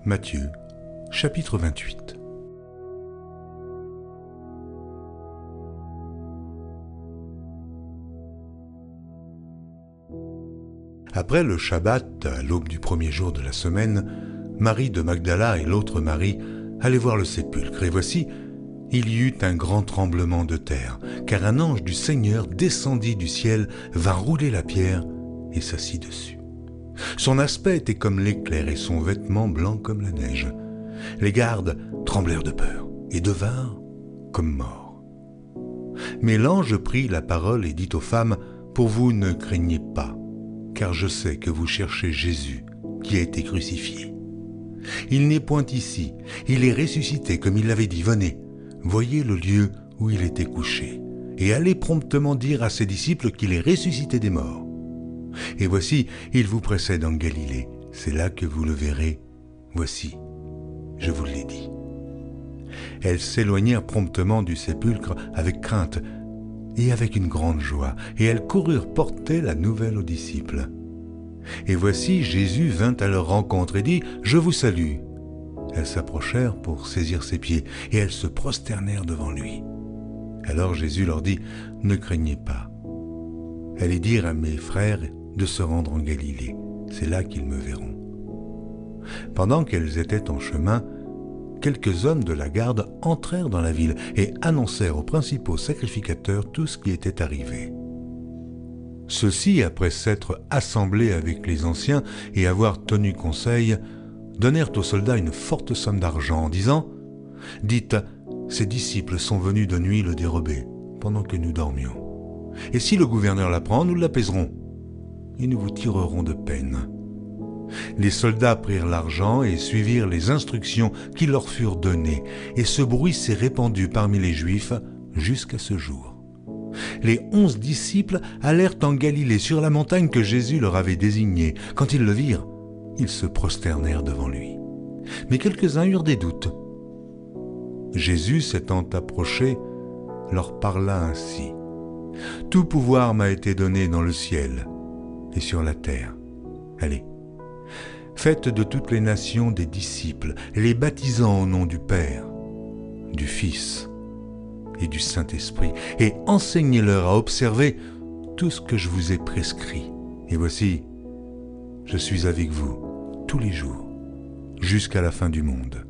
Matthieu, chapitre 28. Après le Shabbat, à l'aube du premier jour de la semaine, Marie de Magdala et l'autre Marie allaient voir le sépulcre. Et voici, il y eut un grand tremblement de terre, car un ange du Seigneur descendit du ciel, vint rouler la pierre et s'assit dessus. Son aspect était comme l'éclair et son vêtement blanc comme la neige. Les gardes tremblèrent de peur et devinrent comme morts. Mais l'ange prit la parole et dit aux femmes, « Pour vous ne craignez pas, car je sais que vous cherchez Jésus qui a été crucifié. Il n'est point ici, il est ressuscité comme il l'avait dit. Venez, voyez le lieu où il était couché, et allez promptement dire à ses disciples qu'il est ressuscité des morts. Et voici, il vous précède en Galilée, c'est là que vous le verrez. Voici, je vous l'ai dit. » Elles s'éloignèrent promptement du sépulcre avec crainte et avec une grande joie, et elles coururent porter la nouvelle aux disciples. Et voici, Jésus vint à leur rencontre et dit, « Je vous salue. » Elles s'approchèrent pour saisir ses pieds, et elles se prosternèrent devant lui. Alors Jésus leur dit, « Ne craignez pas. Allez dire à mes frères de se rendre en Galilée, c'est là qu'ils me verront. » Pendant qu'elles étaient en chemin, quelques hommes de la garde entrèrent dans la ville et annoncèrent aux principaux sacrificateurs tout ce qui était arrivé. Ceux-ci, après s'être assemblés avec les anciens et avoir tenu conseil, donnèrent aux soldats une forte somme d'argent en disant « Dites, ces disciples sont venus de nuit le dérober, pendant que nous dormions. Et si le gouverneur l'apprend, nous l'apaiserons, et nous vous tirerons de peine. » Les soldats prirent l'argent et suivirent les instructions qui leur furent données, et ce bruit s'est répandu parmi les Juifs jusqu'à ce jour. Les 11 disciples allèrent en Galilée sur la montagne que Jésus leur avait désignée. Quand ils le virent, ils se prosternèrent devant lui. Mais quelques-uns eurent des doutes. Jésus, s'étant approché, leur parla ainsi. « Tout pouvoir m'a été donné dans le ciel et sur la terre. Allez, faites de toutes les nations des disciples, les baptisant au nom du Père, du Fils et du Saint-Esprit, et enseignez-leur à observer tout ce que je vous ai prescrit. Et voici, je suis avec vous tous les jours, jusqu'à la fin du monde. »